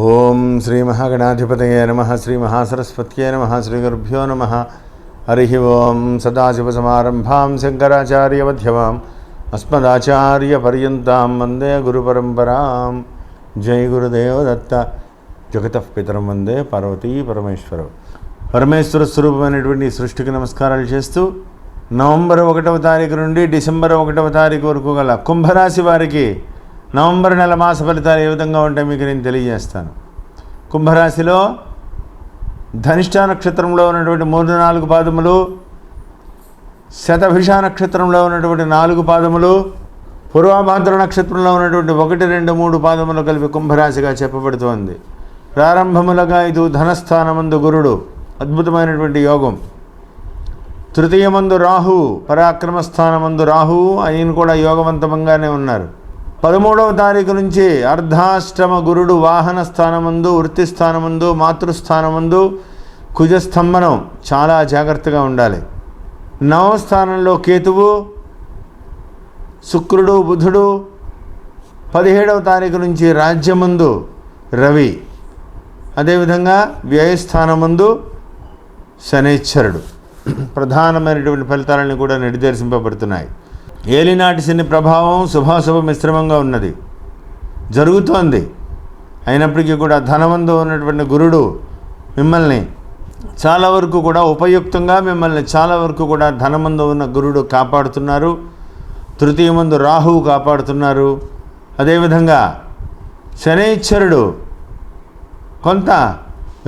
ఓం శ్రీ మహాగణాధిపతయే నమః. శ్రీ మహాసరస్వత్యే నమః. శ్రీ గురుభ్యో నమః. హరి ఓం. సదాశివసమారంభాం శంకరాచార్యమధ్యమాం అస్మదాచార్యపర్యంతాం వందే గురుపరంపరాం. జై గురుదేవ దత్త. జగతః పితరం వందే పార్వతీ పరమేశ్వరం. పరమేశ్వర స్వరూపమైనటువంటి సృష్టికి నమస్కారాలు చేస్తూ నవంబర్ 1వ తారీఖు నుండి డిసెంబర్ 1వ తారీఖు వరకు గల కుంభరాశి వారికి నవంబర్ నెల మాస ఫలితాలు ఏ విధంగా ఉంటాయి మీకు నేను తెలియజేస్తాను. కుంభరాశిలో ధనిష్ఠ నక్షత్రంలో ఉన్నటువంటి 3-4 పాదములు, శతభిష నక్షత్రంలో ఉన్నటువంటి 4 పాదములు, పూర్వభాద్ర నక్షత్రంలో ఉన్నటువంటి 1, 2, 3 పాదములు కలిపి కుంభరాశిగా చెప్పబడుతోంది. ప్రారంభములుగా ఇది ధనస్థానమందు గురుడు, అద్భుతమైనటువంటి యోగం. తృతీయమందు రాహు, పరాక్రమ స్థానమందు రాహు, ఆయన కూడా యోగవంతంగానే ఉన్నారు. 13వ తారీఖు నుంచి అర్ధాష్టమ గురుడు వాహన స్థానమందు, వృత్తి స్థానమందు, మాతృస్థానమందు కుజస్తంభనం, చాలా జాగ్రత్తగా ఉండాలి. 9వ స్థానంలో కేతువు, శుక్రుడు, బుధుడు. 17వ తారీఖు నుంచి రాజ్యమందు రవి, అదేవిధంగా వ్యయస్థానమందు శనైశ్వరుడు. ప్రధానమైనటువంటి ఫలితాలని కూడా నిర్దేశింపబడుతున్నాయి. ఏలినాటి శని ప్రభావం శుభాశుభ మిశ్రమంగా ఉన్నది, జరుగుతోంది. అయినప్పటికీ కూడా ధనమందు ఉన్నటువంటి గురుడు మిమ్మల్ని చాలా వరకు కూడా ఉపయుక్తంగా, మిమ్మల్ని చాలా వరకు కూడా ధనమందు ఉన్న గురుడు కాపాడుతున్నారు. తృతీయమందు రాహువు కాపాడుతున్నారు. అదేవిధంగా శనైశ్వరుడు కొంత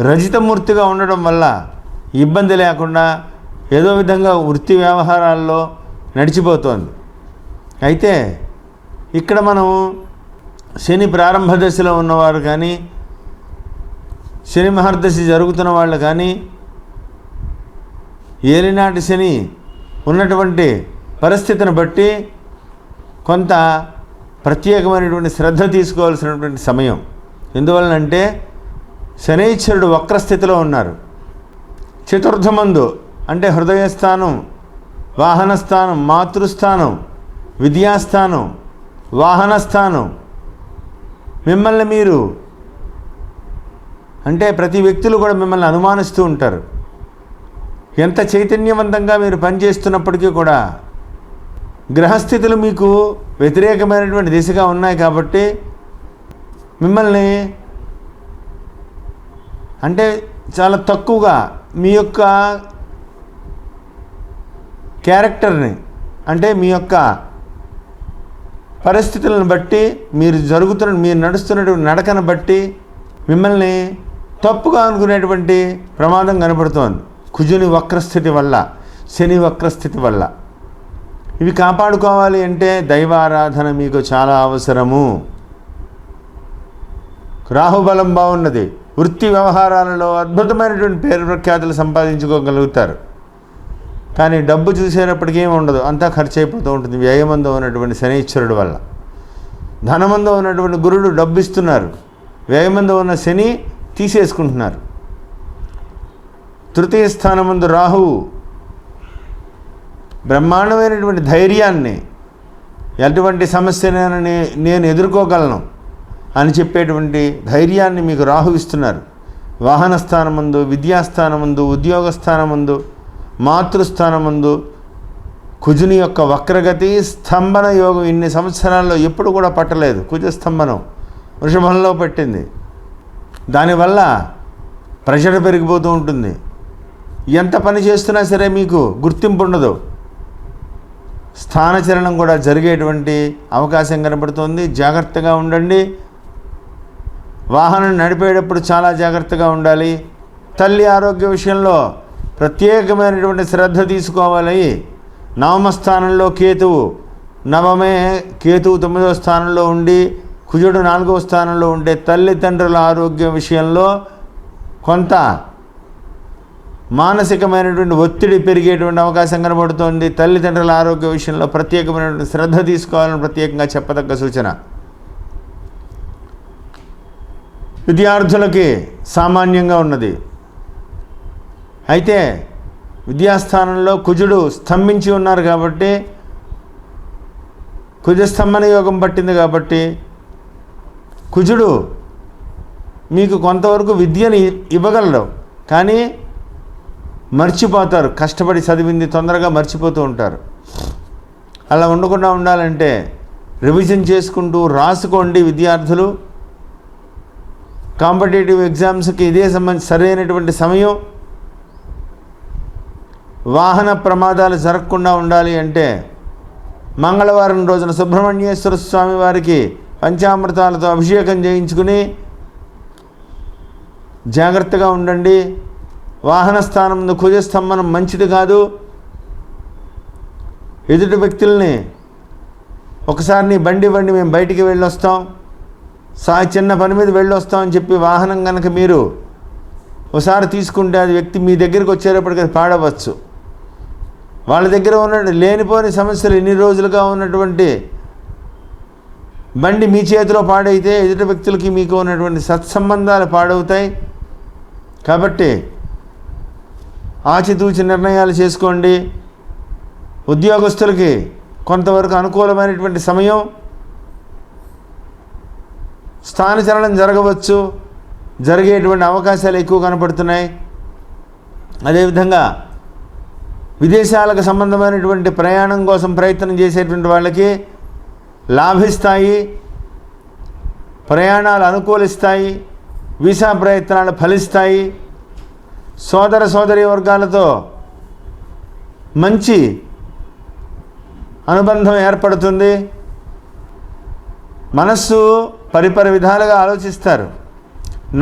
రజితమూర్తిగా ఉండడం వల్ల ఇబ్బంది లేకుండా ఏదో విధంగా వృత్తి వ్యవహారాల్లో నడిచిపోతోంది. అయితే ఇక్కడ మనం శని ప్రారంభ దశలో ఉన్నవారు కానీ, శని మహర్దశి జరుగుతున్న వాళ్ళు కానీ, ఏలినాటి శని ఉన్నటువంటి పరిస్థితిని బట్టి కొంత ప్రత్యేకమైనటువంటి శ్రద్ధ తీసుకోవాల్సినటువంటి సమయం. ఎందువలనంటే శనైశ్వరుడు వక్రస్థితిలో ఉన్నారు. చతుర్థమందు అంటే హృదయస్థానం, వాహనస్థానం, మాతృస్థానం, విద్యాస్థానం, వాహనస్థానం, మిమ్మల్ని మీరు అంటే ప్రతి వ్యక్తులు కూడా మిమ్మల్ని అనుమానిస్తూ ఉంటారు. ఎంత చైతన్యవంతంగా మీరు పనిచేస్తున్నప్పటికీ కూడా గ్రహస్థితులు మీకు వ్యతిరేకమైనటువంటి దిశగా ఉన్నాయి కాబట్టి మిమ్మల్ని అంటే చాలా తక్కువగా మీ యొక్క క్యారెక్టర్ని అంటే మీ యొక్క పరిస్థితులను బట్టి, మీరు నడుస్తున్నటువంటి నడకను బట్టి మిమ్మల్ని తప్పుగా అనుకునేటువంటి ప్రమాదం కనబడుతోంది. కుజుని వక్రస్థితి వల్ల, శని వక్రస్థితి వల్ల. ఇవి కాపాడుకోవాలి అంటే దైవారాధన మీకు చాలా అవసరము. రాహుబలం బాగున్నది. వృత్తి వ్యవహారాలలో అద్భుతమైనటువంటి పేరు ప్రఖ్యాతులు సంపాదించుకోగలుగుతారు. కానీ డబ్బు చూసేటప్పటికీ ఏమి ఉండదు, అంతా ఖర్చు అయిపోతూ ఉంటుంది వ్యయమందు ఉన్నటువంటి శనైశ్వరుడు వల్ల. ధనమందు ఉన్నటువంటి గురుడు డబ్బు ఇస్తున్నారు, వ్యయమందు ఉన్న శని తీసేసుకుంటున్నారు. తృతీయ స్థానమందు రాహువు బ్రహ్మాండమైనటువంటి ధైర్యాన్ని, ఎటువంటి సమస్యనైనా నేను ఎదుర్కోగలను అని చెప్పేటువంటి ధైర్యాన్ని మీకు రాహు ఇస్తున్నారు. వాహన స్థానమందు, విద్యాస్థానమందు, ఉద్యోగ స్థానమందు, మాతృస్థానమందు కుజుని యొక్క వక్రగతి, స్తంభన యోగం ఇన్ని సంవత్సరాల్లో ఎప్పుడు కూడా పట్టలేదు. కుజస్తంభనం వృషభంలో పట్టింది. దానివల్ల ప్రెషర్ పెరిగిపోతూ ఉంటుంది. ఎంత పని చేస్తున్నా సరే మీకు గుర్తింపు ఉండదు. స్థానచలనం కూడా జరిగేటువంటి అవకాశం కనబడుతుంది. జాగ్రత్తగా ఉండండి. వాహనం నడిపేటప్పుడు చాలా జాగ్రత్తగా ఉండాలి. తల్లి ఆరోగ్య విషయంలో ప్రత్యేకమైనటువంటి శ్రద్ధ తీసుకోవాలి. 9వ స్థానంలో కేతువు, కేతువు 9వ స్థానంలో ఉండి కుజుడు 4వ స్థానంలో ఉండే తల్లిదండ్రుల ఆరోగ్య విషయంలో కొంత మానసికమైనటువంటి ఒత్తిడి పెరిగేటువంటి అవకాశం కనబడుతోంది. తల్లిదండ్రుల ఆరోగ్య విషయంలో ప్రత్యేకమైనటువంటి శ్రద్ధ తీసుకోవాలని ప్రత్యేకంగా చెప్పదగ్గ సూచన. విద్యార్థులకి సామాన్యంగా ఉన్నది. అయితే విద్యాస్థానంలో కుజుడు స్తంభించి ఉన్నారు కాబట్టి, కుజస్తంభన యోగం పట్టింది కాబట్టి కుజుడు మీకు కొంతవరకు విద్యను ఇవ్వగలరు, కానీ మర్చిపోతారు. కష్టపడి చదివింది తొందరగా మర్చిపోతూ ఉంటారు. అలా ఉండకుండా ఉండాలంటే రివిజన్ చేసుకుంటూ రాసుకోండి విద్యార్థులు. కాంపిటేటివ్ ఎగ్జామ్స్కి ఇదే సరైనటువంటి సమయం. వాహన ప్రమాదాలు జరగకుండా ఉండాలి అంటే మంగళవారం రోజున సుబ్రహ్మణ్యేశ్వర స్వామి వారికి పంచామృతాలతో అభిషేకం చేయించుకుని జాగ్రత్తగా ఉండండి. వాహన స్థానం ముందు కుజస్తంభనం మంచిది కాదు. ఎదుటి వ్యక్తుల్ని ఒకసారి నీ బండి మేము బయటికి వెళ్ళొస్తాం, చిన్న పని మీద వెళ్ళొస్తాం అని చెప్పి వాహనం కనుక మీరు ఒకసారి తీసుకుంటే అది వ్యక్తి మీ దగ్గరికి వచ్చేటప్పటికి అది పాడవచ్చు. వాళ్ళ దగ్గర ఉన్న లేనిపోని సమస్యలు ఎన్ని రోజులుగా ఉన్నటువంటి బండి మీ చేతిలో పాడైతే ఎదుటి వ్యక్తులకి మీకు ఉన్నటువంటి సత్సంబంధాలు పాడవుతాయి. కాబట్టి ఆచితూచి నిర్ణయాలు చేసుకోండి. ఉద్యోగస్తులకి కొంతవరకు అనుకూలమైనటువంటి సమయం. స్థానచలనం జరగవచ్చు, జరిగేటువంటి అవకాశాలు ఎక్కువ కనపడుతున్నాయి. అదేవిధంగా విదేశాలకు సంబంధమైనటువంటి ప్రయాణం కోసం ప్రయత్నం చేసేటువంటి వాళ్ళకి లాభిస్తాయి, ప్రయాణాలు అనుకూలిస్తాయి, వీసా ప్రయత్నాలు ఫలిస్తాయి. సోదర సోదరీ వర్గాలతో మంచి అనుబంధం ఏర్పడుతుంది. మనస్సు పరిపర విధాలుగా ఆలోచిస్తారు.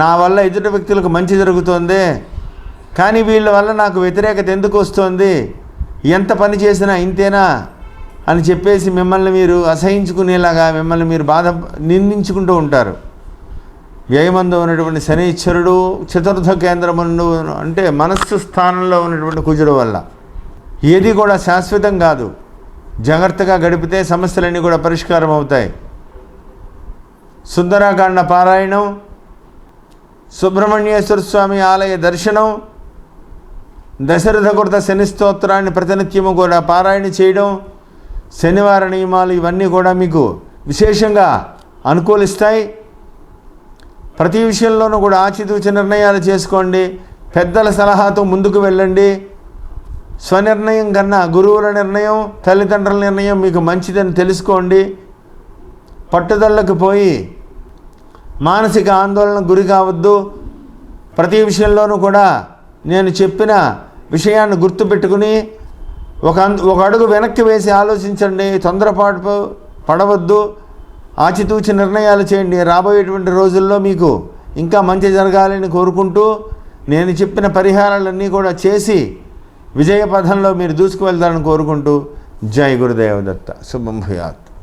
నా వల్ల ఎదుటి వ్యక్తులకు మంచి జరుగుతోంది, కానీ వీళ్ళ వల్ల నాకు వ్యతిరేకత ఎందుకు వస్తుంది, ఎంత పని చేసినా ఇంతేనా అని చెప్పేసి మిమ్మల్ని మీరు అసహించుకునేలాగా మిమ్మల్ని మీరు నిందించుకుంటూ ఉంటారు. వ్యయమందు ఉన్నటువంటి శనీశ్వరుడు చతుర్థ కేంద్రముందు అంటే మనస్సు స్థానంలో ఉన్నటువంటి కుజుడు వల్ల ఏది కూడా శాశ్వతం కాదు. జాగ్రత్తగా గడిపితే సమస్యలన్నీ కూడా పరిష్కారం అవుతాయి. సుందరాకాండ పారాయణం, సుబ్రహ్మణ్యేశ్వర స్వామి ఆలయ దర్శనం, దశరథ కృత శని స్తోత్రాన్ని ప్రతినిత్యము కూడా పారాయణ చేయడం, శనివార నియమాలు ఇవన్నీ కూడా మీకు విశేషంగా అనుకూలిస్తాయి. ప్రతి విషయంలోనూ కూడా ఆచితూచి నిర్ణయాలు చేసుకోండి. పెద్దల సలహాతో ముందుకు వెళ్ళండి. స్వనిర్ణయం కన్నా గురువుల నిర్ణయం, తల్లిదండ్రుల నిర్ణయం మీకు మంచిదని తెలుసుకోండి. పట్టుదలకు పోయి మానసిక ఆందోళన గురి కావద్దు. ప్రతి విషయంలోనూ కూడా నేను చెప్పిన విషయాన్ని గుర్తుపెట్టుకుని ఒక అడుగు వెనక్కి వేసి ఆలోచించండి. తొందరపాటు పడవద్దు. ఆచితూచి నిర్ణయాలు చేయండి. రాబోయేటువంటి రోజుల్లో మీకు ఇంకా మంచి జరగాలని కోరుకుంటూ నేను చెప్పిన పరిహారాలన్నీ కూడా చేసి విజయ పథంలో మీరు దూసుకువెళ్తారని కోరుకుంటూ జై గురుదేవ దత్త. శుభం భూయాత్.